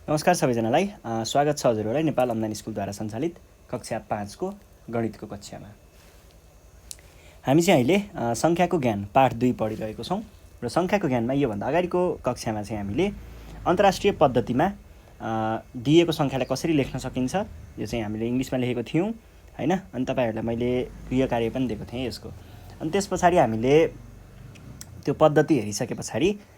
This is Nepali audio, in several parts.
नमस्कार सबैजनालाई स्वागत छ हजुरहरूलाई नेपाल अम्दानी स्कुलद्वारा सञ्चालित कक्षा 5 को गणितको कक्षामा। हामी चाहिँ अहिले संख्याको ज्ञान पाठ 2 पढिरहेको छौँ र संख्याको ज्ञानमा योभन्दा अगाडिको कक्षामा चाहिँ हामीले अन्तर्राष्ट्रिय पद्धतिमा दिएको संख्यालाई कसरी लेख्न सकिन्छ यो चाहिँ हामीले इङ्ग्लिसमा लेखेको थियौँ हैन। अनि तपाईहरुलाई मैले गृह कार्य पनि दिएको थिएँ यसको। अनि त्यसपछि हामीले त्यो पद्धति हेरिसके पछाडि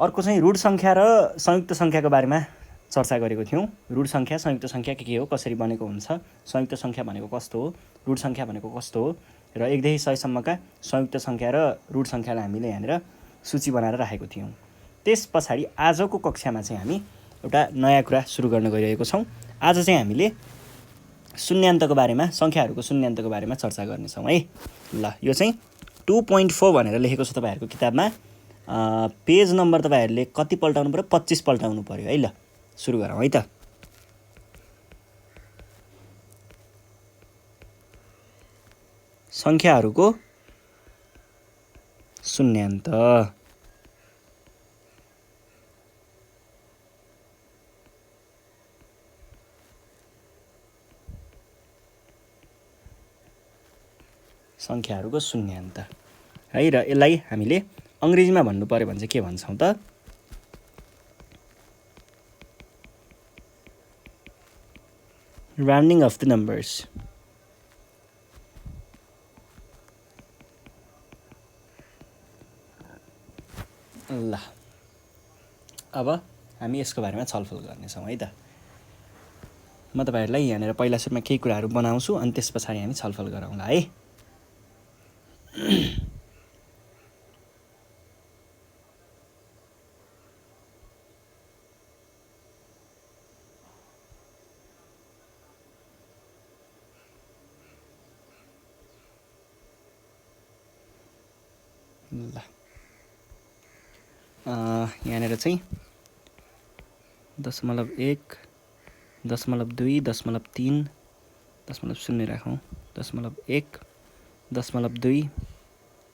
अर्को चाहिँ ऋण संख्या र संयुक्त संख्याको बारेमा चर्चा गरेको थियौँ। ऋण संख्या संयुक्त संख्या के हो, कसरी बनेको हुन्छ, संयुक्त संख्या भनेको कस्तो हो, ऋण संख्या भनेको कस्तो हो र 1 देखि 100 सम्मका संयुक्त संख्या र ऋण संख्यालाई हामीले यहाँनिर सूची बनाएर राखेको थियौँ। त्यसपछि आजको कक्षामा चाहिँ हामी एउटा नयाँ कुरा सुरु गर्न गइरहेको छौँ। आज चाहिँ हामीले शून्यान्तको बारेमा, संख्याहरूको शून्यान्तको बारेमा चर्चा गर्नेछौँ है। ल यो चाहिँ 2.4 भनेर लेखेको छ तपाईहरुको किताबमा। पेज नम्बर तपाईहरुले कति पल्टाउनु पर्यो? 25 पल्टाउनु पर्यो है। ल सुरु गरौँ है त। संख्याहरूको शून्यान्त। संख्याहरूको शून्यान्त है। र यसलाई हामीले अंग्रेजीमा भन्नु पर्यो भने चाहिँ के भन्छौँ त? Rounding of the numbers. ल अब हामी यसको बारेमा छलफल गर्नेछौँ है त। म तपाईहरुलाई यहाँनिर पहिला सुरुमा केही कुराहरू बनाउँछु अनि त्यसपछि हामी छलफल गरौँला है। ल यहाँनिर चाहिँ 0.1, 0.2, 0.3, 0.0 राखौँ, 0.1, 0.2,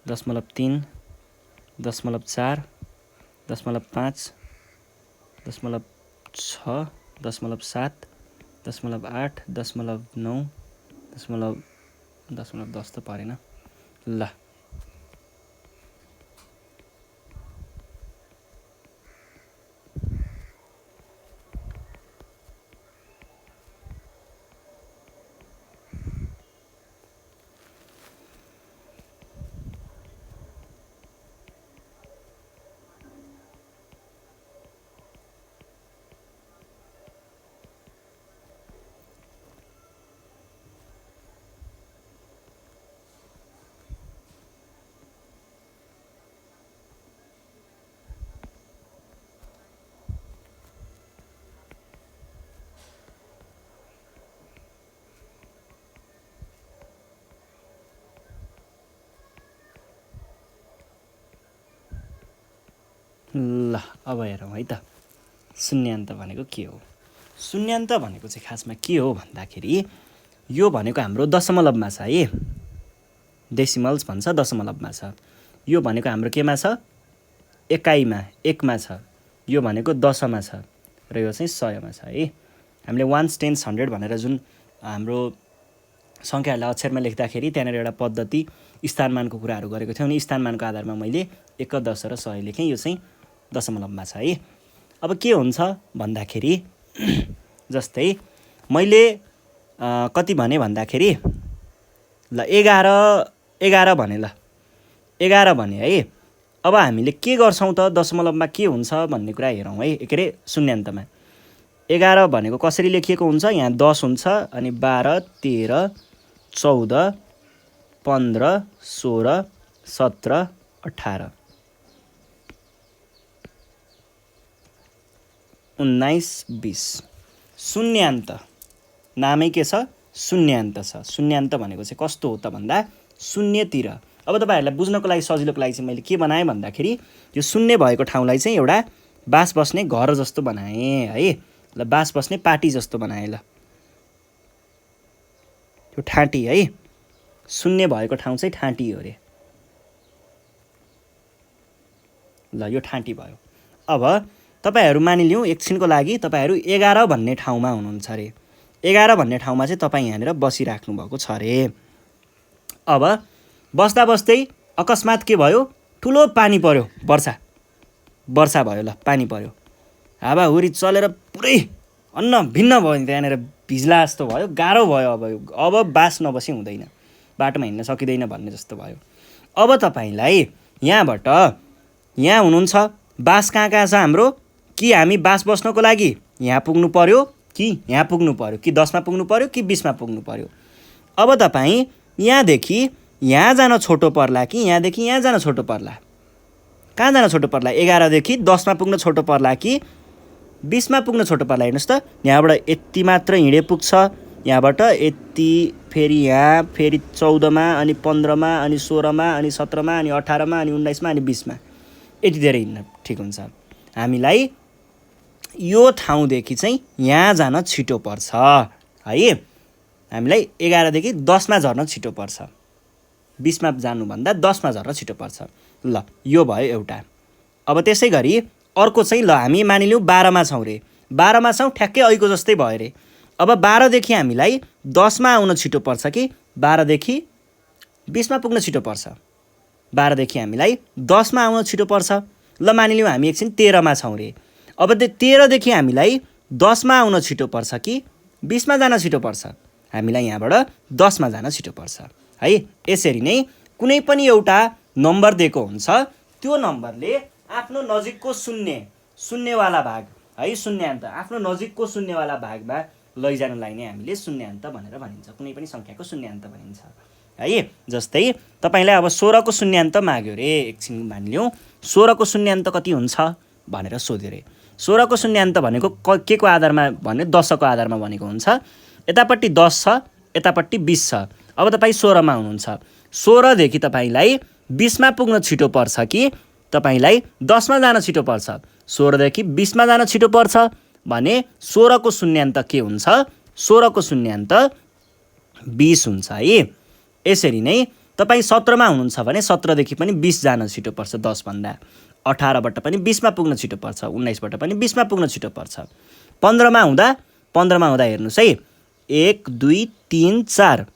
0.3, 0.4, 0.5, 0.6, 0.7, 0.8, 0.9, 0.10 त परेन। ल ल अब हेरौँ है त शून्यान्त भनेको के हो। शून्यान्त भनेको चाहिँ खासमा के हो भन्दाखेरि यो भनेको हाम्रो दशमलवमा छ है। डेसिमल्स भन्छ, दशमलवमा छ। यो भनेको हाम्रो केमा छ? एकाइमा, एकमा छ। यो भनेको दशमा छ र यो चाहिँ सयमा छ है। हामीले वान्स, टेन्स, 100 भनेर जुन हाम्रो संख्याहरूलाई अक्षरमा लेख्दाखेरि त्यहाँनिर एउटा पद्धति स्थानमानको कुराहरू गरेको थियौँ नि। स्थानमानको आधारमा मैले 1, 10 र 100 लेखेँ। यो चाहिँ दशमलवमा छ है। अब के हुन्छ भन्दाखेरि जस्तै मैले कति भने भन्दाखेरि ल 11 भने, ल 11 भने है। अब हामीले के गर्छौँ त दशमलवमा के हुन्छ भन्ने कुरा हेरौँ है। के अरे शून्यान्तमा 11 भनेको कसरी लेखिएको हुन्छ? यहाँ 10 हुन्छ अनि 12, 13, 14, 15, 16, 17, 18, 19, 20। शून्यान्त नामै के छ? शून्यान्त छ। शून्यान्त भनेको चाहिँ कस्तो हो त भन्दा शून्यतिर। अब तपाईहरुलाई बुझ्नको लागि सजिलोको लागि चाहिँ मैले के बनाएँ भन्दाखेरि यो शून्य भएको ठाउँलाई चाहिँ एउटा बास बस्ने घर जस्तो बनाएँ है। ल बास बस्ने पाटी जस्तो बनाएँ। ल यो ठाँटी है। शून्य भएको ठाउँ चाहिँ ठाँटी हो रे। ल यो ठाँटी भयो। अब तपाईहरू मानिलिउँ एकछिनको लागि तपाईहरू 11 भन्ने ठाउँमा हुनुहुन्छ अरे। 11 भन्ने ठाउँमा चाहिँ तपाईँ यहाँनिर बसिराख्नु भएको छ अरे। अब बस्दा बस्दै अकस्मात के भयो, ठुलो पानी पर्यो, वर्षा भयो, ल पानी पर्यो, हावाहुरी चलेर पुरै अन्न भिन्न भयो, त्यहाँनिर भिज्ला जस्तो भयो, गाह्रो भयो। अब बास नबसी हुँदैन, बाटोमा हिँड्न सकिँदैन भन्ने जस्तो भयो। अब तपाईँलाई यहाँबाट यहाँ हुनुहुन्छ, बास कहाँ छ हाम्रो, कि हामी बास बस्नको लागि यहाँ पुग्नु पर्यो कि यहाँ पुग्नु पर्यो, कि 10मा पुग्नु पर्यो कि 20मा पुग्नु पर्यो। अब तपाईँ यहाँदेखि यहाँ जान छोटो पर्ला कि यहाँदेखि यहाँ जान छोटो पर्ला, कहाँ जान छोटो पर्ला, 11देखि 10मा पुग्न छोटो पर्ला कि 20मा पुग्न छोटो पर्ला। हेर्नुहोस् त, यहाँबाट यति मात्र हिँडे पुग्छ, यहाँबाट यति, फेरि यहाँ, फेरि 14मा अनि 15मा अनि 16मा अनि 17मा अनि 18मा अनि 19मा अनि 20मा, यति धेरै हिँड्न ठिक हुन्छ। हामीलाई यो ठाउँदेखि चाहिँ यहाँ जान छिटो पर्छ है। हामीलाई 11देखि 10मा झर्न छिटो पर्छ, 20मा जानुभन्दा 10मा झर्न छिटो पर्छ। ल यो भयो एउटा। अब त्यसै गरी अर्को चाहिँ, ल हामी मानिलिउँ 12मा छौँ रे, 12मा छौँ, ठ्याक्कै ऐको जस्तै भयो रे। अब 12देखि हामीलाई 10मा आउन छिटो पर्छ कि 12देखि 20मा पुग्न छिटो पर्छ, 12देखि हामीलाई 10मा आउन छिटो पर्छ। ल मानिलिउँ हामी एकछिन 13मा छौँ रे। अब त्यो 13देखि हामीलाई 10मा आउन छिटो पर्छ कि 20मा जान छिटो पर्छ, हामीलाई यहाँबाट 10मा जान छिटो पर्छ है। यसरी नै कुनै पनि एउटा नम्बर दिएको हुन्छ, त्यो नम्बरले आफ्नो नजिकको शून्यवाला भाग है, शून्यान्त, आफ्नो नजिकको शून्यवाला भागमा लैजानुलाई नै हामीले शून्यान्त भनेर भनिन्छ, कुनै पनि सङ्ख्याको शून्यान्त भनिन्छ है। जस्तै तपाईँलाई अब 16को शून्यान्त माग्यो रे, एकछिन मानिलिउँ 16को शून्यान्त कति हुन्छ भनेर सोध्यो रे। 16को शून्यान्त भनेको के को आधारमा भने 10को आधारमा भनेको हुन्छ। यतापट्टि 10 छ, यतापट्टि 20 छ। अब तपाईँ 16मा हुनुहुन्छ, 16देखि तपाईँलाई 20मा पुग्न छिटो पर्छ कि तपाईँलाई 10मा जान छिटो पर्छ। 16देखि 20मा जान छिटो पर्छ भने 16को शून्यान्त के हुन्छ, 16को शून्यान्त 20 हुन्छ है। यसरी नै तपाईँ 17मा हुनुहुन्छ भने 17देखि पनि 20 जान छिटो पर्छ, 10भन्दा। 18बाट पनि 20मा पुग्न छिटो पर्छ, 19बाट पनि 20मा पुग्न छिटो पर्छ। 15मा हुँदा हेर्नुहोस् है, 1 2 3 4,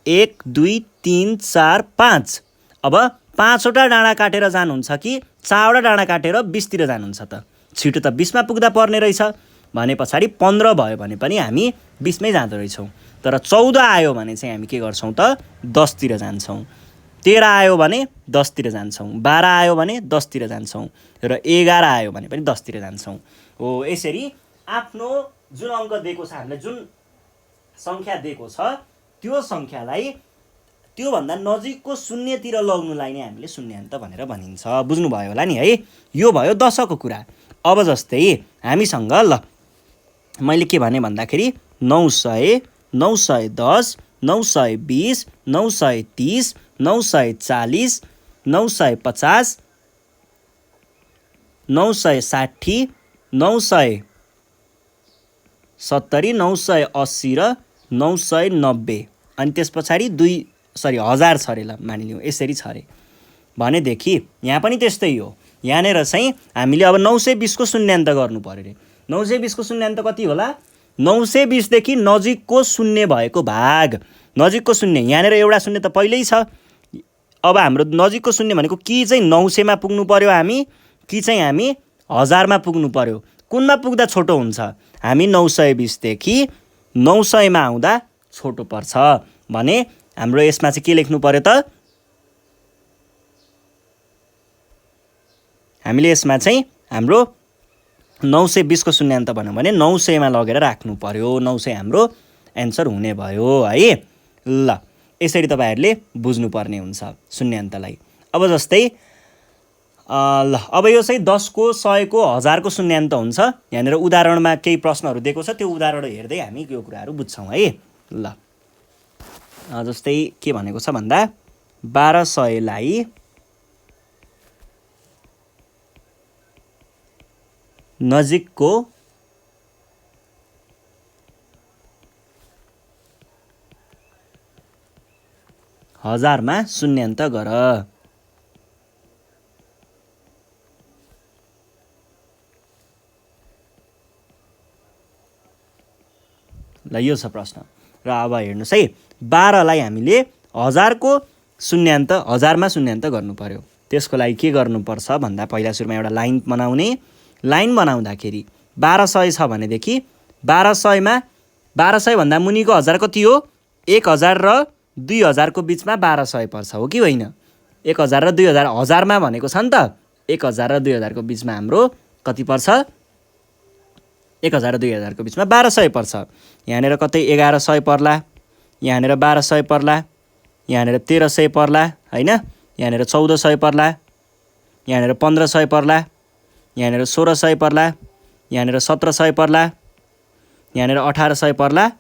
1 2 3 4 5। अब 5वटा डाँडा काटेर जानुहुन्छ कि 4वटा डाँडा काटेर 20तिर जानुहुन्छ त, छिटो त 20मा पुग्दा पर्ने रहेछ। भने पछाडि 15 भयो भने पनि हामी 20मै जाँदो रहेछौँ। तर 14 आयो भने चाहिँ हामी के गर्छौँ त, 10तिर जान्छौँ। 13 आयो भने 10तिर जान्छौँ, 12 आयो भने 10तिर जान्छौँ, र 11 आयो भने पनि 10तिर जान्छौँ। हो यसरी आफ्नो जुन अङ्क दिएको छ, हामीलाई जुन सङ्ख्या दिएको छ, त्यो सङ्ख्यालाई त्योभन्दा नजिकको शून्यतिर लग्नुलाई नै हामीले शून्यान्त भनेर भनिन्छ। बुझ्नुभयो होला नि है। यो भयो 10को कुरा। अब जस्तै हामीसँग, ल मैले के भने भन्दाखेरि 900, 910, 920, 930, 940, 950, 960, 970, 980 र 990, अनि त्यस पछाडि 1000 छ अरे। ल मानिलिउँ यसरी छ अरे भनेदेखि यहाँ पनि त्यस्तै हो। यहाँनिर चाहिँ हामीले अब 920को शून्यान्त गर्नु पर्यो रे। 920को शून्यान्त कति होला, 920देखि नजिकको शून्य भएको भाग, नजिकको शून्य, यहाँनिर एउटा शून्य त पहिल्यै छ। अब हाम्रो नजिकको शून्य भनेको कि चाहिँ 900मा पुग्नु पर्यो हामी, कि चाहिँ हामी 1000मा पुग्नु पर्यो। कुनमा पुग्दा छोटो हुन्छ, हामी 920देखि 900मा आउँदा छोटो पर्छ भने हाम्रो यसमा चाहिँ के लेख्नु पर्यो त, हामीले यसमा चाहिँ हाम्रो 920को शून्यान्त भन्यो भने 900मा लगेर राख्नु पर्यो। 900 हाम्रो एन्सर हुने भयो है। ल यसरी तपाईँहरूले बुझ्नुपर्ने हुन्छ शून्यान्तलाई। अब जस्तै ल अब यो चाहिँ 10को 100को 1000को शून्यान्त हुन्छ। यहाँनिर उदाहरणमा केही प्रश्नहरू दिएको छ, त्यो उदाहरण हेर्दै हामी यो कुराहरू बुझ्छौँ है। ल जस्तै के भनेको छ भन्दा 1200लाई नजिकको हजारमा शून्यान्त गर। ल यो छ प्रश्न। र अब हेर्नुहोस् है, 12लाई हामीले हजारको शून्यान्त, हजारमा शून्यान्त गर्नु पर्यो। त्यसको लागि के गर्नुपर्छ भन्दा पहिला सुरुमा एउटा लाइन बनाउने। लाइन बनाउँदाखेरि 1200 छ भनेदेखि 1200मा 1200 भन्दा मुनिको हजार कति हो? 1000 र 2000 को बिचमा 1200 पर्छ, हो कि होइन? 1000 र 2000, हजारमा भनेको छ नि त। 1000 र 2000 को बिचमा हाम्रो कति पर्छ? 1000 र 2000 को बिचमा 1200 पर्छ। यहाँनिर कतै 1100 पर्ला, यहाँनिर 1200 पर्ला, यहाँनिर 1300 पर्ला, होइन? यहाँनिर 1400 पर्ला, यहाँनिर 1500 पर्ला, यहाँनिर 1600 पर्ला, यहाँनिर 1700 पर्ला, यहाँनिर 1800 पर्ला,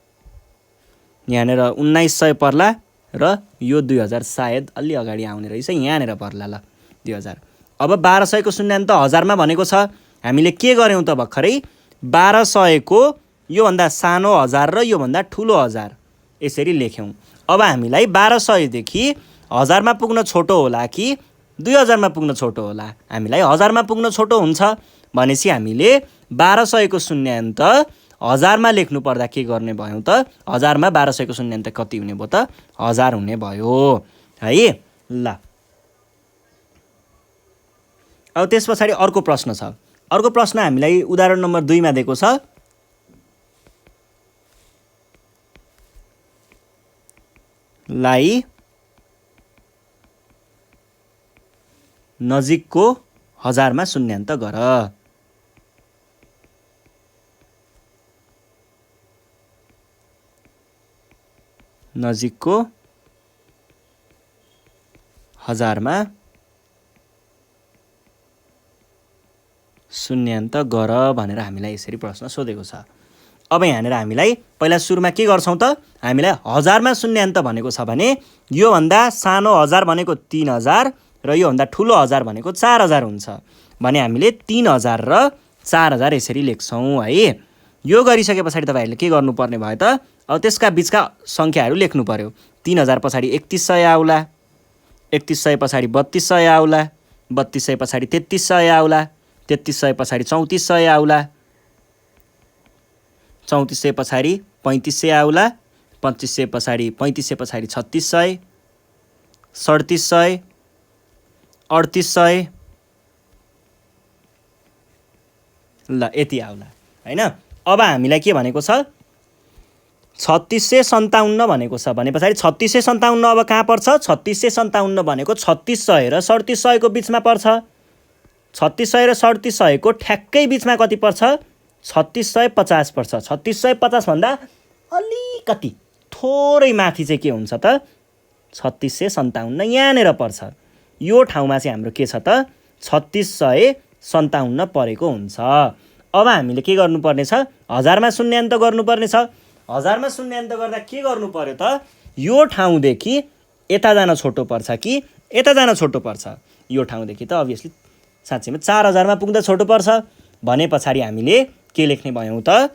यहाँनिर 1900 पर्ला, र यो 2000 सायद अलि अगाडि आउने रहेछ, यहाँनिर पर्ला। ल 2000। अब 1200 को शून्यान्त हजारमा भनेको छ। हामीले के गर्यौँ त भर्खरै? 1200 को योभन्दा सानो हजार र योभन्दा ठुलो हजार यसरी लेख्यौँ। अब हामीलाई 1200 देखि हजारमा पुग्न छोटो होला कि 2000 मा पुग्न छोटो होला? हामीलाई हजारमा पुग्न छोटो हुन्छ भनेपछि हामीले 1200 को शून्यान्त हजारमा लेख्नु पर्दा के गर्ने भयो त? हजारमा 1200 को शून्यान्त कति हुने भयो त? 1000 हुने भयो है। ल अब त्यस पछाडि अर्को प्रश्न छ। अर्को प्रश्न हामीलाई उदाहरण नम्बर 2 मा दिएको छ। लाई नजिकको हजारमा शून्यान्त गर। नजिकको हजारमा शून्यान्त गर भनेर हामीलाई यसरी प्रश्न सोधेको छ। अब यहाँनिर हामीलाई पहिला सुरुमा के गर्छौँ त? हामीलाई हजारमा शून्यान्त भनेको छ भने योभन्दा सानो हजार भनेको 3000 र योभन्दा ठुलो हजार भनेको 4000 हुन्छ भने हामीले 3000 र 4000 यसरी लेख्छौँ है। यो गरिसके पछाडि तपाईँहरूले के गर्नुपर्ने भयो त? अब त्यसका बिचका सङ्ख्याहरू लेख्नु पर्यो। 3000 पछाडि 3100 आउला, 3100 पछाडि 3200 आउला, 3200 पछाडि 3300 आउला, 3300 पछाडि 3400 आउला, 3400 पछाडि 3500 आउला, 3500 पछाडि 3600, 3700, 3800, ल यति आउला होइन। अब हामीलाई के भनेको छ? 3657 भनेको छ भने पछाडि 3657 अब कहाँ पर्छ? 3657 भनेको 3600 र 3700 को बिचमा पर्छ। 3600 र 3700 को ठ्याक्कै बिचमा कति पर्छ? 3650 पर्छ। 3650 भन्दा अलिकति थोरै माथि चाहिँ के हुन्छ त? 3657 यहाँनिर पर्छ। यो ठाउँमा चाहिँ हाम्रो के छ त? 3657 परेको हुन्छ। अब हामीले के गर्नुपर्ने छ? हजारमा शून्यान्त गर्नुपर्ने छ। हजारमा शून्यान्त गर्दा के गर्नु पर्यो त? यो ठाउँदेखि यता जान छोटो पर्छ कि यता जान छोटो पर्छ? यो ठाउँदेखि त अभियसली साँच्चैमा 4000 मा पुग्दा छोटो पर्छ भने पछाडि हामीले के लेख्ने भयौँ त?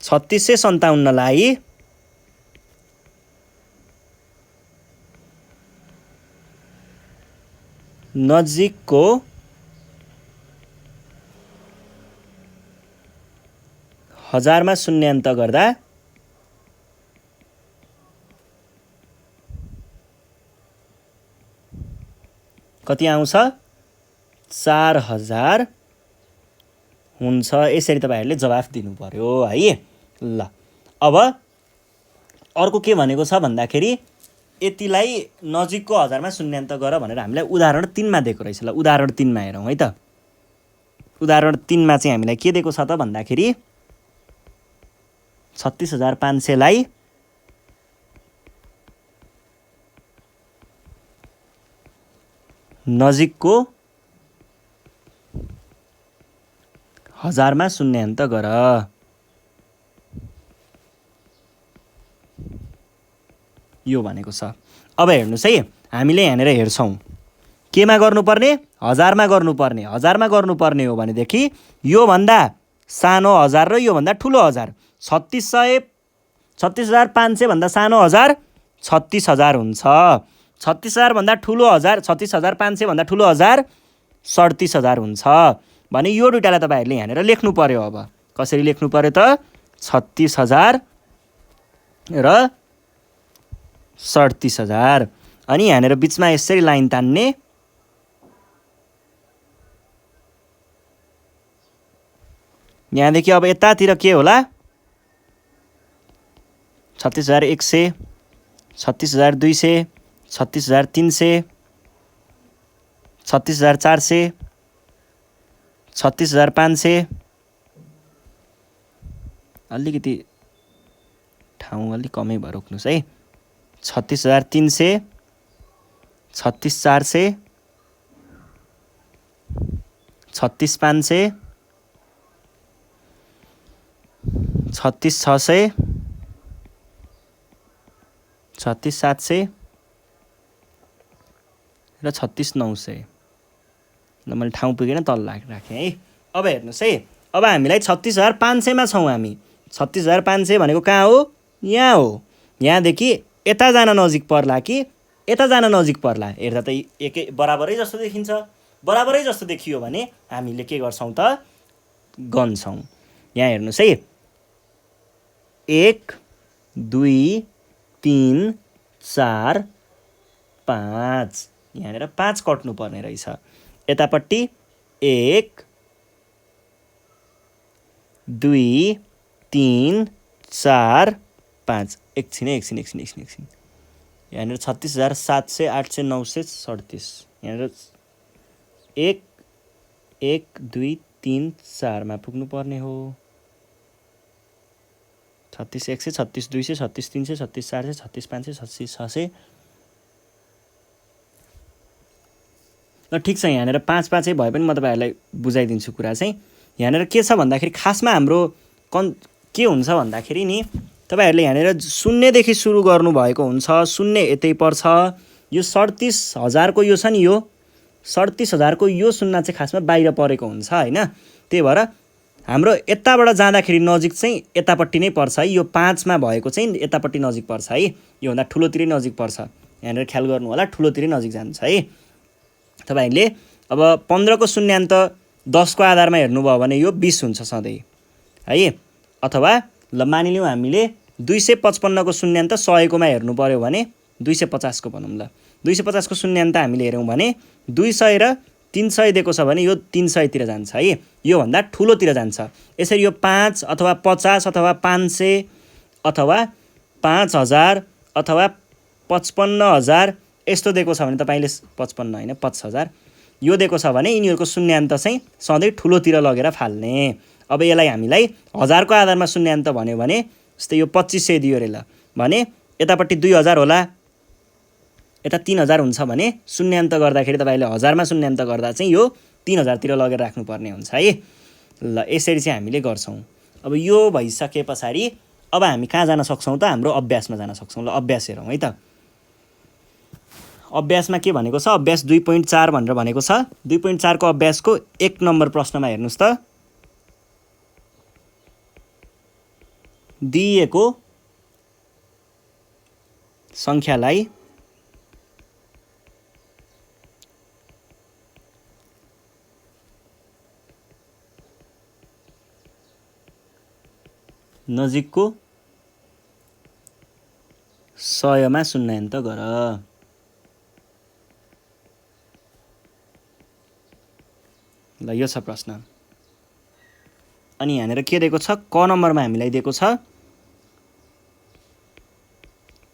3657 लाई नजिकको हजारमा शून्यान्त गर्दा कति आउँछ? 4000 हुन्छ। यसरी तपाईँहरूले जवाफ दिनु पर्यो है। ल अब अर्को के भनेको छ भन्दाखेरि यतिलाई नजिकको हजारमा शून्यान्त गर भनेर हामीलाई उदाहरण 3 मा दिएको रहेछ। ल उदाहरण 3 मा हेरौँ है त। उदाहरण 3 मा चाहिँ हामीलाई के दिएको छ त भन्दाखेरि 36500 लाई नजिकको हजारमा शून्यान्त गर। यो भनेको छ। अब हेर्नुहोस् है, हामीले यहाँनिर हेर्छौँ केमा गर्नुपर्ने? हजारमा गर्नुपर्ने। हजारमा गर्नुपर्ने हो भनेदेखि योभन्दा सानो हजार र योभन्दा ठुलो हजार 36500 भन्दा सानो हजार 36000 हुन्छ। 36000 भन्दा ठुलो हजार 36500 भन्दा ठुलो हजार 37000 हुन्छ भने यो दुईटालाई तपाईँहरूले यहाँनिर लेख्नु पर्यो। अब कसरी लेख्नु पर्यो त 36,000 र 37,000। अनि यहाँनिर बिचमा यसरी लाइन तान्ने, यहाँदेखि अब यतातिर के होला 36,100, 36,200, 36,300, 36,400, 36,500। अलिकति ठाउँ अलिक कमै भयो, रोक्नुहोस् है। 36,300, 36,400, 36,500, 36,600, 36,700 र 36,900। ल मैले ठाउँ पुगेन, तल राखेँ है। अब हेर्नुहोस् है, अब हामीलाई 36,500 मा छौँ हामी। 36,500 भनेको कहाँ हो? यहाँ हो। यहाँदेखि यता जान नजिक पर्ला कि यता जान नजिक पर्ला? हेर्दा त एकै बराबरै जस्तो देखिन्छ। बराबरै जस्तो देखियो भने हामीले के गर्छौँ त? गन्छौँ। यहाँ हेर्नुहोस् है, 1 2 3 4 5, यहाँनिर 5 कट्नु पर्ने रहेछ। यतापट्टि 1 2 3 4 5। एकछिन यहाँनिर 36,700, 800, 900, 37। यहाँनिर 1 2 3 4 मा पुग्नु पर्ने हो। 36,100, 36,200, 36,300, 36,400, 36,500, 36,600। ल ठिक छ, यहाँनिर 5 5 भए पनि म तपाईँहरूलाई बुझाइदिन्छु कुरा चाहिँ। यहाँनिर के छ भन्दाखेरि खासमा हाम्रो के हुन्छ भन्दाखेरि नि, तपाईँहरूले यहाँनिर शून्यदेखि सुरु गर्नुभएको हुन्छ। शून्य यतै पर्छ। यो 37,000 को यो छ नि, यो 37,000 को यो शून्य चाहिँ खासमा बाहिर परेको हुन्छ होइन। त्यही भएर हाम्रो यताबाट जाँदाखेरि नजिक चाहिँ यतापट्टि नै पर्छ है। यो 5 मा भएको चाहिँ यतापट्टि नजिक पर्छ है। योभन्दा ठुलोतिरै नजिक पर्छ। यहाँनिर ख्याल गर्नु होला, ठुलोतिरै नजिक जान्छ है। तपाईँहरूले अब 15 को शून्यान्त 10 को आधारमा हेर्नुभयो भने यो 20 हुन्छ सधैँ है। अथवा ल मानिलिउँ हामीले 255 को शून्यान्त 100 कोमा हेर्नु पर्यो भने 250 को भनौँ। ल 250 को शून्यान्त हामीले हेऱ्यौँ भने 200 र 300 दिएको छ भने यो 300 तिर जान्छ है। योभन्दा ठुलोतिर जान्छ। यसरी यो 5 अथवा 50 अथवा 500 अथवा 5,000 अथवा 55,000 यस्तो दिएको छ भने तपाईँले 55 होइन 5,000 यो दिएको छ भने यिनीहरूको शून्यान्त चाहिँ सधैँ ठुलोतिर लगेर फाल्ने। अब यसलाई हामीलाई 1000 को आधारमा शून्यान्त भन्यो भने जस्तै यो 2500 दियो रे, ल भने यतापट्टि 2000 होला, यता 3000 हुन्छ भने शून्यान्त गर्दाखेरि तपाईँले 1000 मा शून्यान्त गर्दा चाहिँ यो 3000 तिर लगेर राख्नुपर्ने हुन्छ है। ल यसरी चाहिँ हामीले गर्छौँ। अब यो भइसके पछाडि अब हामी कहाँ जान सक्छौँ त? हाम्रो अभ्यासमा जान सक्छौँ। ल अभ्यास हेरौँ है त। अभ्यासमा के भनेको छ? अभ्यास 2.4 भनेर भनेको छ। 2.4 को अभ्यासको 1 नम्बर प्रश्नमा हेर्नुहोस् त। दिएको सङ्ख्यालाई नजिकको 100 मा शून्यान्त गर। ल यो छ प्रश्न। अनि यहाँनिर के दिएको छ? क नम्बरमा हामीलाई दिएको छ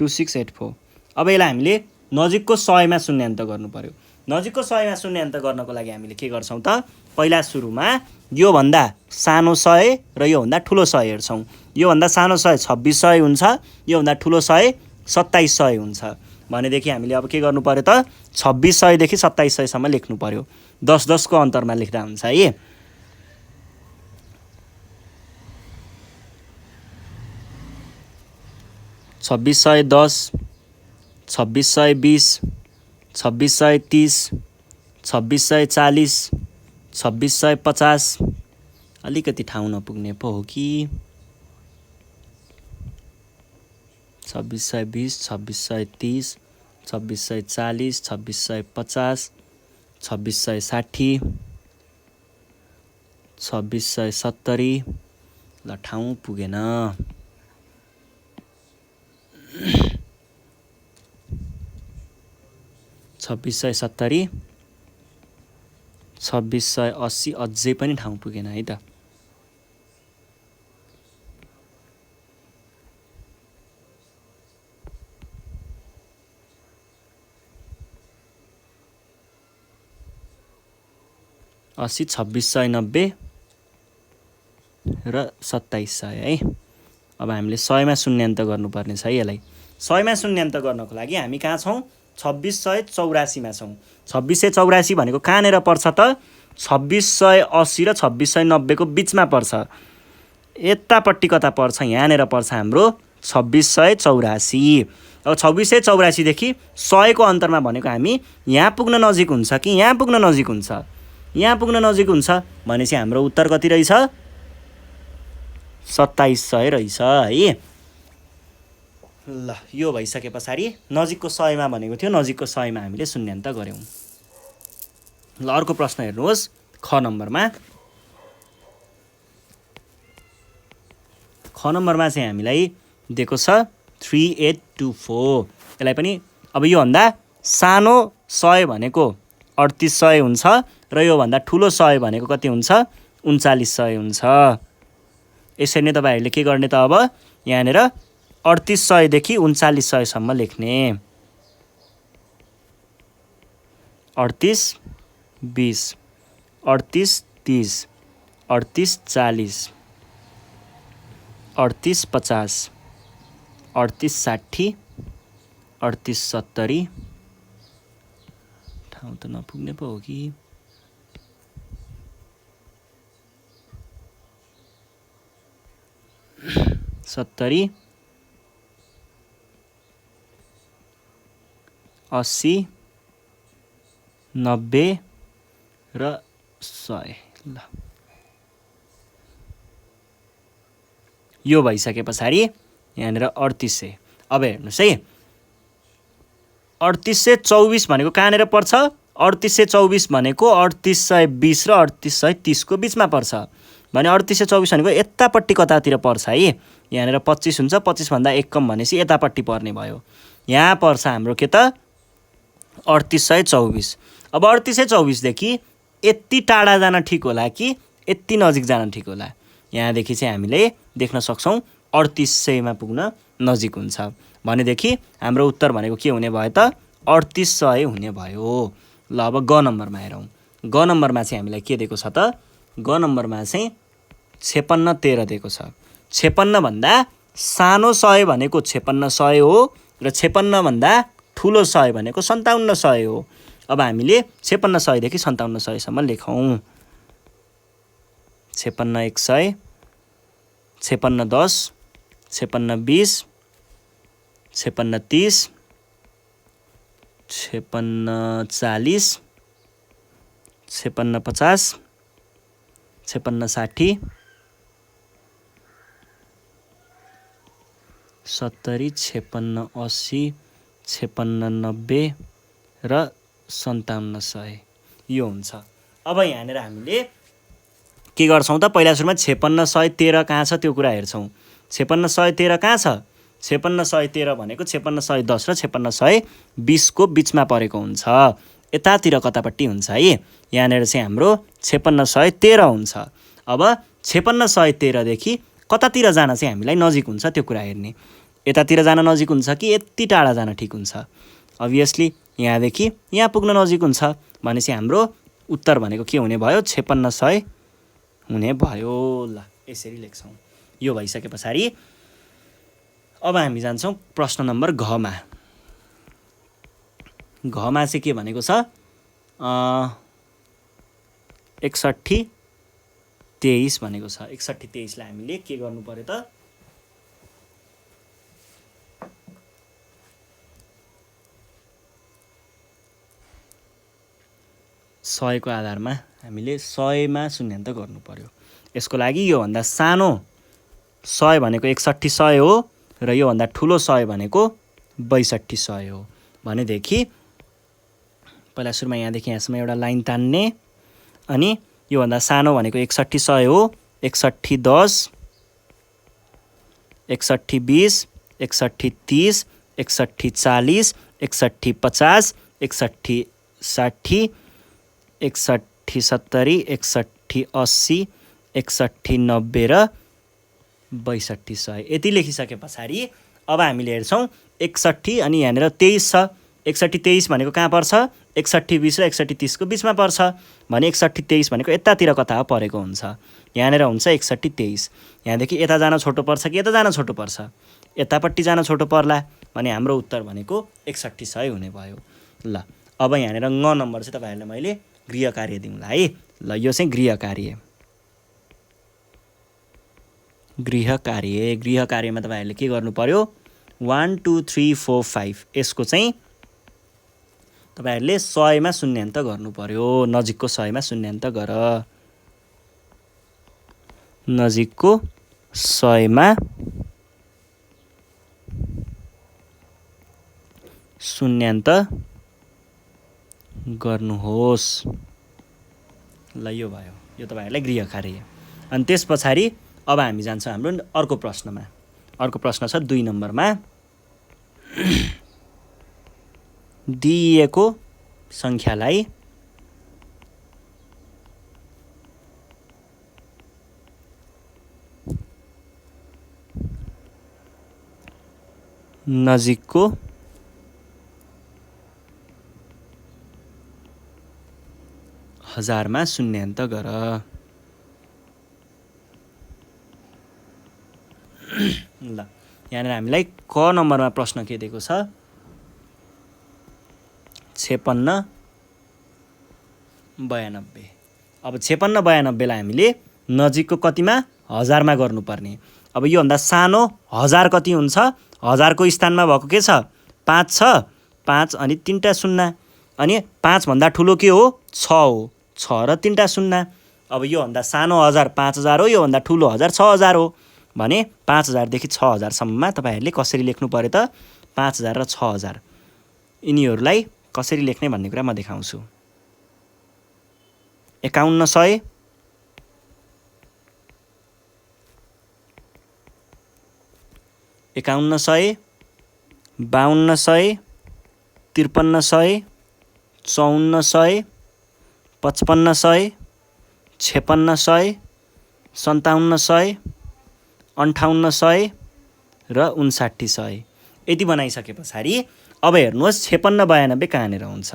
2684। अब यसलाई हामीले नजिकको 100 मा शून्यान्त गर्नु पर्यो। नजिकको 100 मा शून्यान्त गर्नको लागि हामीले के गर्छौँ त? पहिला सुरुमा योभन्दा सानो 100 र योभन्दा ठुलो 100 हेर्छौँ। योभन्दा सानो 100 2600 हुन्छ, योभन्दा ठुलो 100 2700 हुन्छ भनेदेखि हामीले अब के गर्नु पर्यो त? 2600 देखि 2700 सम्म लेख्नु पर्यो। 10 को अन्तरमा लेख्दा हुन्छ है। छब्बिस सय 10, 2620, 2630, 2640, 2650। अलिकति ठाउँ नपुग्ने पो हो कि। 2620, 2630, 2640, 2650, 2660, 2670, ल ठाउँ पुगेन। 2670, 2680 अझै पनि ठाउँ पुगेन है त। असी 2690 र 2700 है। अब हामीले 100मा शून्यान्त गर्नुपर्ने छ है यसलाई। 100मा शून्यान्त गर्नको लागि हामी कहाँ छौँ? 2684मा छौँ। 2684 भनेको कहाँनिर पर्छ त? 2680 र 2690 को बिचमा पर्छ। यतापट्टि कता पर्छ? यहाँनिर पर्छ हाम्रो 2684। अब 2684 देखि 100 को अन्तरमा भनेको हामी यहाँ पुग्न नजिक हुन्छ कि यहाँ पुग्न नजिक हुन्छ? यहाँ पुग्न नजिक हुन्छ भनेपछि हाम्रो उत्तर कति रहेछ? 2700 रहेछ है। ल यो भइसके पछाडि नजिकको 100मा भनेको थियो, नजिकको 100मा हामीले शून्यान्त गऱ्यौँ। ल अर्को प्रश्न हेर्नुहोस् ख नम्बरमा। ख नम्बरमा चाहिँ हामीलाई दिएको छ 3824। यसलाई पनि अब योभन्दा सानो 100 भनेको 3800 हुन्छ र योभन्दा ठुलो 100 भनेको कति हुन्छ? 3900 हुन्छ। यसरी नै तपाईँहरूले के गर्ने त? अब यहाँनिर 3800 देखि 3900 सम्म लेख्ने। 38 20, 38 30, 38 40, 38 50, 38 60, 38 70। ठाउँ त नपुग्ने पो हो कि? 70, 80, 90 र 100। ल यो भइसके पछाडि यहाँनिर 3800। अब हेर्नुहोस् है, 3824 भनेको कहाँनिर पर्छ? 3824 भनेको 3820 र 3830 को बिचमा पर्छ। भने 3824 भनेको यतापट्टि कतातिर पर्छ है? यहाँनिर 25 हुन्छ, 25 भन्दा एक कम भनेपछि यतापट्टि पर्ने भयो। यहाँ पर्छ हाम्रो के त? 3824। अब 3824 देखि यति टाढा जान ठिक होला कि यति नजिक जान ठिक होला? यहाँदेखि चाहिँ हामीले देख्न सक्छौँ 3800मा पुग्न नजिक हुन्छ। भनेदेखि हाम्रो उत्तर भनेको के हुने भयो त? 3800 हुने भयो। ल अब ग नम्बरमा हेरौँ। ग नम्बरमा चाहिँ हामीलाई के दिएको छ त? ग नम्बरमा चाहिँ 5613 दिएको छ। 56 भन्दा सानो 100 भनेको 5600 हो र 56 भन्दा ठुलो 100 भनेको 5700 हो। अब हामीले 5600 देखि 5700 सम्म लेखौँ। 56 100, 56 10, 56 20, 56 30, 56 40, 56 50, 56 60, 70, 56 80, 56 90 र 5700 यो हुन्छ। अब यहाँनिर हामीले के गर्छौँ त? पहिला सुरुमा 5613 कहाँ छ त्यो कुरा हेर्छौँ। 5613 कहाँ छ? 5613 भनेको 5610 र 5620 को बिचमा परेको हुन्छ। यतातिर कतापट्टि हुन्छ है? यहाँनिर चाहिँ हाम्रो 5613 हुन्छ। अब 5613 देखि कतातिर जान चाहिँ हामीलाई नजिक हुन्छ त्यो कुरा हेर्ने। यतातिर जान नजिक हुन्छ कि यति टाढा जान ठिक हुन्छ? अभियसली यहाँदेखि यहाँ पुग्न नजिक हुन्छ भनेपछि हाम्रो उत्तर भनेको के हुने भयो? 5600 हुने भयो। ल यसरी लेख्छौँ। यो भइसके पछाडि अब हामी जान्छौँ प्रश्न नम्बर घमा। घमा चाहिँ के भनेको छ? 6123 भनेको छ। 6123 लाई हामीले के गर्नु पर्यो त? सयको आधारमा हामीले 100मा शून्यान्त गर्नु पर्यो। यसको लागि योभन्दा सानो 100 भनेको 6100 हो र योभन्दा ठुलो 100 भनेको 6200 हो। भनेदेखि पहिला सुरुमा यहाँदेखि यहाँसम्म एउटा लाइन तान्ने, अनि योभन्दा सानो भनेको 6100 हो, 6110, 61 20 61 30 61 40 61 50 61 60 61 70 61 80 61 90 र 62 100 यति लेखिसके पछाडि अब हामीले हेर्छौँ 61 अनि यहाँनिर 23 छ 61 23 भनेको कहाँ पर्छ 61 20 र 61 30 को बिचमा पर्छ भने 61 23 भनेको यतातिर कता परेको हुन्छ यहाँनिर हुन्छ 61 23 यहाँदेखि यता जान छोटो पर्छ कि यता जान छोटो पर्छ यतापट्टि जान छोटो पर्ला भने हाम्रो उत्तर भनेको 61 100 हुने भयो ल अब यहाँनिर ङ नम्बर चाहिँ तपाईहरुले मैले गृह कार्य दिउँला है ल यो चाहिँ गृह कार्यमा तपाईहरुले के गर्नु पर्यो 1 2 3 4 5 यसको चाहिँ तपाईहरुले 100 मा शून्यान्त गर्नु पर्यो नजिकको 100 मा शून्यान्त गर नजिकको 100 मा शून्यान्त गर्नुहोस् ल यो भयो यो तपाईहरुलाई गृह कार्य अनि त्यसपछि अब हामी जान्छौं हाम्रो अर्को प्रश्नमा अर्को प्रश्न छ 2 नम्बरमा दिइएको संख्यालाई नजिकको हजारमा शून्यान्त गर ल यहाँनिर हामीलाई क नम्बरमा प्रश्न के दिएको छ 56 92 अब 56 92 लाई हामीले नजिकको कतिमा हजारमा गर्नुपर्ने अब यो भन्दा सानो हजार कति हुन्छ हजारको स्थानमा भएको के छ 5 छ 5 अनि 3टा शून्य अनि 5 भन्दा ठुलो के हो 6 हो 6 र 3टा शून्य अब यो भन्दा सानो हजार 5000 हो यो भन्दा ठुलो हजार 6000 हो भने 5000 देखि 6000 सम्ममा तपाईहरुले कसरी लेख्नु पर्यो त 5000 र 6000 यिनीहरुलाई कसरी लेख्ने भन्ने कुरा म देखाउँछु 5100 5100 5200 5300 5400 5500 5600 5700 5800 र 5900 यति बनाइसके पछाडि अब हेर्नुहोस् 56 92 कहाँनेर हुन्छ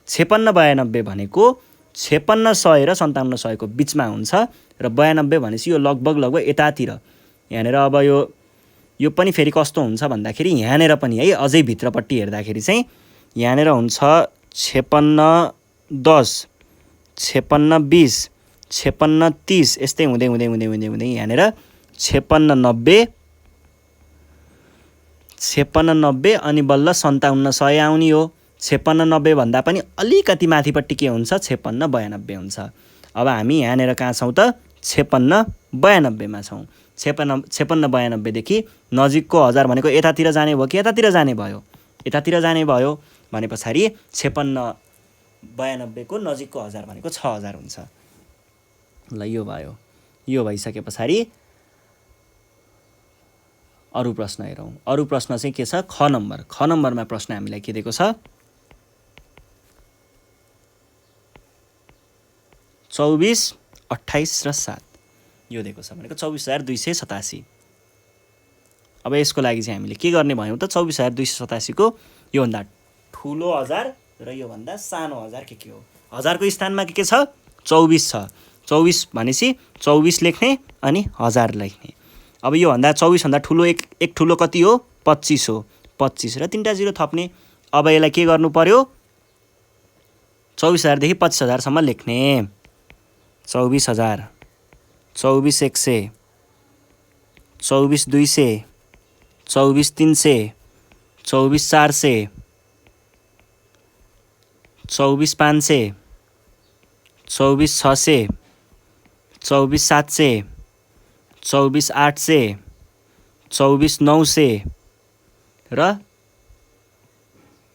56 92 भनेको 5600 र 5700 को बीचमा हुन्छ र 92 भनेपछि यो लगभग यतातिर यहाँनेर अब यो पनि फेरि कस्तो हुन्छ भन्दाखेरि यहाँनेर पनि है अझै भित्रपट्टि हेर्दाखेरि चाहिँ यहाँनेर हुन्छ 56 10 56 20 56 30 यस्तै हुँदै यहाँनेर 56 90 अनि बल्ल 5700 आउने हो 56 90 भन्दा पनि अलिकति माथिपट्टि के हुन्छ 56 92 हुन्छ अब हामी यहाँनेर कहाँ छौं त 56 92 मा छौं 56 92 देखि नजिकको हजार भनेको यतातिर जाने भयो कि यतातिर जाने भयो यतातिर जाने भयो भने पछाडी 56 92 को नजिकको हजार भनेको 6000 हुन्छ ल यो भयो यो भइसके पछाडी अरु प्रश्न हेरौं अरु प्रश्न चाहिँ के छ ख नम्बरमा प्रश्न हामीलाई के दिएको छ 24 28 र 7 यो दिएको छ भनेको 24287 अब यसको लागि चाहिँ हामीले के गर्ने भयौं त 24287 को यो भन्दा ठूलो हजार र यो भन्दा सानो हजार के हो हजारको स्थानमा के छ 24 छ 24 भनेसी 24 लेख्ने अनि हजार लेख्ने अब यो भन्दा 24 भन्दा ठूलो एक ठूलो कति हो 25 हो 25 र 3टा जिरो थप्ने अब यसलाई के गर्नु पर्यो 24000 देखि 25000 सम्म लेख्ने 24000 24100 24200 24300 24400 24500 24600 24700 24800 24900 र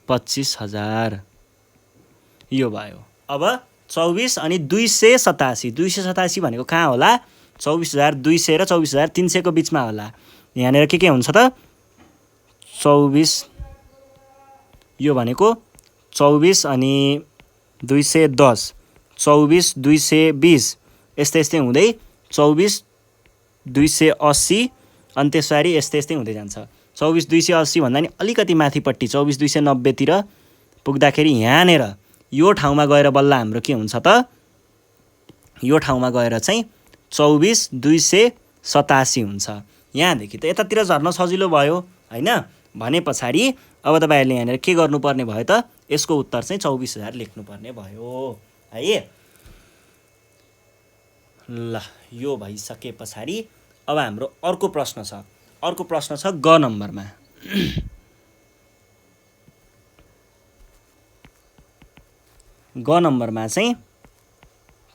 25000 यो भयो अब 24 अनि 287 भनेको कहाँ होला 24200 र 24300 को बीचमा होला यहाँनिर के हुन्छ त 24 यो भनेको 24 अनि 210 24 220 यस्तै हुँदै 24 280 अनि त्यसरी यस्तै हुँदै जान्छ। 24 280 भन्दा नि अलिकति माथिपट्टि 24 290 तिर पुग्दाखेरि यहाँनिर यो ठाउँमा गएर बल्ल हाम्रो के हुन्छ त यो ठाउँमा गएर चाहिँ 24 287 हुन्छ। यहाँदेखि त यतातिर झर्न सजिलो भयो हैन भने पछाडि अब तपाईहरुले यहाँनिर के गर्नुपर्ने भयो त यसको उत्तर चाहिँ 24000 लेख्नुपर्ने भयो है। ल यो भइसके पछाडि अब हाम्रो अर्को प्रश्न छ। अर्को प्रश्न छ ग नम्बरमा। ग नम्बरमा चाहिँ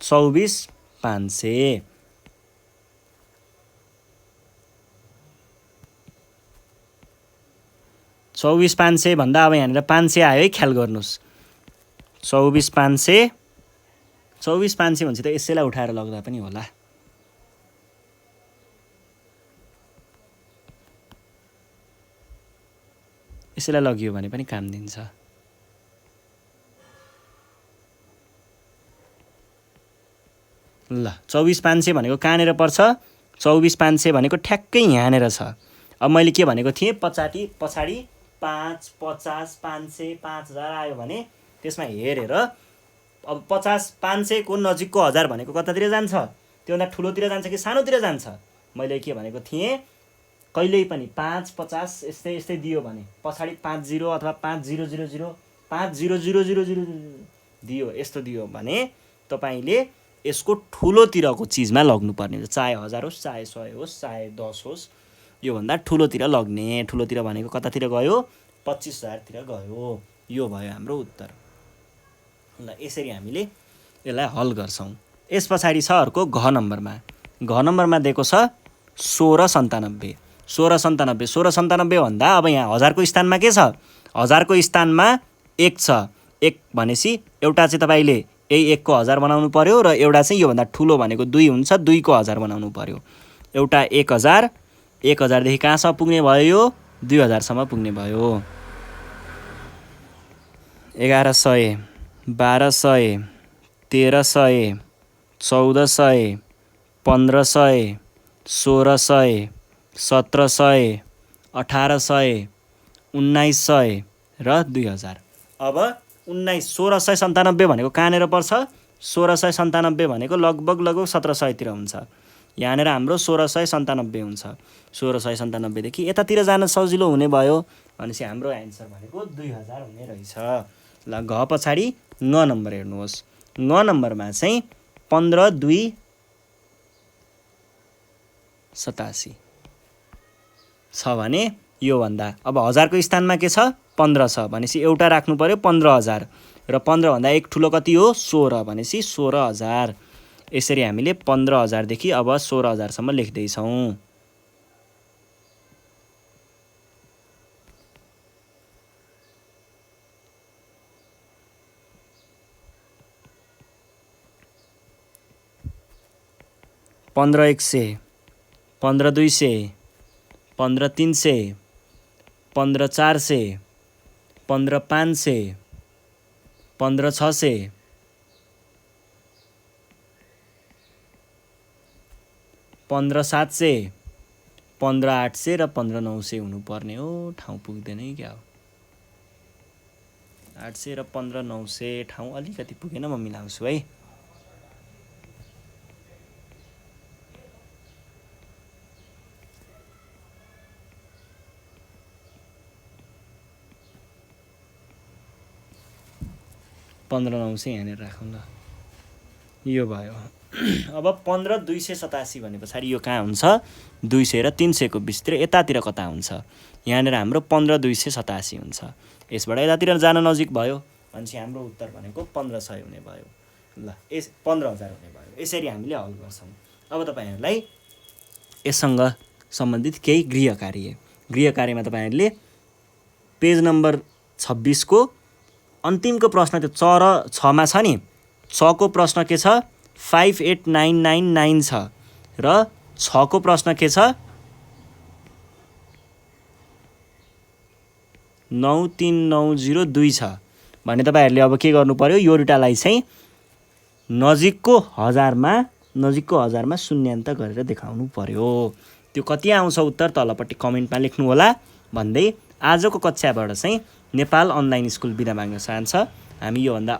24500 24500 भन्दा अब यहाँनिर 500 आयो है ख्याल गर्नुस्। 24500 भन्छ त यसैलाई उठाएर लग्दा पनि होला। यसैलाई लगियो भने पनि काम दिन्छ। ल 24500 भनेको कहाँनिर पर्छ 24500 भनेको ठ्याक्कै यहाँनिर छ। अब मैले के भनेको थिएँ पछाडि 5 50 500 5000 आयो भने त्यसमा हेरेर अब 50 500 को नजिकको 1000 भनेको कतातिर जान्छ त्योभन्दा ठुलोतिर जान्छ कि सानोतिर जान्छ। मैले के भनेको थिएँ कहिल्यै पनि 5 50 यस्तै दियो भने पछाडि 50 अथवा 5000 500000 दियो यस्तो दियो भने तपाईले यसको ठुलोतिरको चीजमा लग्नुपर्ने हुन्छ। चाहे 1000 होस् चाहे 100 होस् चाहे 10 होस् यो भन्दा ठुलोतिर लग्ने। ठुलोतिर भनेको कतातिर गयो 25000 तिर गयो। यो भयो हाम्रो उत्तर। ल यसरी हामीले यसलाई हल गर्छौं। यस पछाडि छ अर्को घ नम्बरमा। घ नम्बरमा दिएको छ 1697 1697 भन्दा अब यहाँ 1000 को स्थानमा के छ 1000 को स्थानमा 1 छ। 1 भनेसी एउटा चाहिँ तपाईले यही 1 को 1000 बनाउनु पर्यो र एउटा चाहिँ यो भन्दा ठुलो भनेको 2 हुन्छ 2 को 1000 बनाउनु पर्यो। एउटा 1000 1000 देखि कहाँसम्म पुग्ने भयो यो 2000 सम्म पुग्ने भयो। 1100 1200 1300 1400 1500 1600 1700 1800 1900 र 2000। अब 1697 भनेको कहाँनिर पर्छ 1697 भनेको लगभग 1700 तिर हुन्छ। यहाँनिर हाम्रो 1697 हुन्छ। 1697 देखि यतातिर जान सजिलो हुने भयो भनेपछि हाम्रो आन्सर भनेको 2000 हुने रहेछ। ल घ पछाडि ङ नम्बर हेर्नुहोस्। ङ नम्बरमा चाहिँ 15287 छ भने यो भन्दा अब 1000 को स्थानमा के छ 15 छ भनेपछि एउटा राख्नु पर्यो 15000 र 15 भन्दा एक ठुलो कति हो 16 भनेपछि 16000। यसरी हामीले 15000 देखि अब 16000 सम्म लेख्दै छौं। पन्ध्र 100 15 200 15 300 15 400 15 500 15 600 15 700 15 800 र 15 900 हुनुपर्ने हो। ठाउँ पुग्दैन क्या हो 800 र 15 900 ठाउँ अलिकति पुगेन म मिलाउँछु है। पन्ध्र 900 यहाँनिर राखौँ ल यो भयो। अब 15 287 भने पछाडि यो कहाँ हुन्छ 200 र 300 को बीचतिर यतातिर कता हुन्छ यहाँनिर हाम्रो 15 287 हुन्छ। यसबाट यतातिर जान नजिक भयो भनेपछि हाम्रो उत्तर भनेको 1500 हुने भयो। ल 15000 हुने भयो। यसरी हामीले हल गर्छौं। अब तपाईहरुलाई यससँग सम्बन्धित केही गृह कार्यमा तपाईहरुले पेज नम्बर 26 को अन्तिमको प्रश्न त्यो 4 र 6 मा छ नि 6 को प्रश्न के छ 58999 छ र 6 को प्रश्न के छ 93902 छ भने तपाईँहरूले अब के गर्नु पर्यो, यो दुटालाई चाहिँ नजिकको हजारमा शून्यान्त गरेर देखाउनु पर्यो। त्यो कति आउँछ उत्तर तलपट्टि कमेन्टमा लेख्नु होला भन्दै आजको कक्षाबाट चाहिँ नेपाल अनलाइन स्कुल बिदा माग्न चाहन्छ। हामी योभन्दा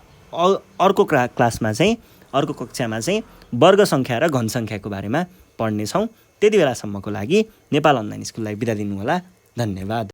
अर्को क्लासमा चाहिँ अर्को कक्षामा चाहिँ वर्ग सङ्ख्या र घन सङ्ख्याको बारेमा पढ्नेछौँ। त्यति बेलासम्मको लागि नेपाल अनलाइन स्कुललाई बिदा दिनु होला। धन्यवाद।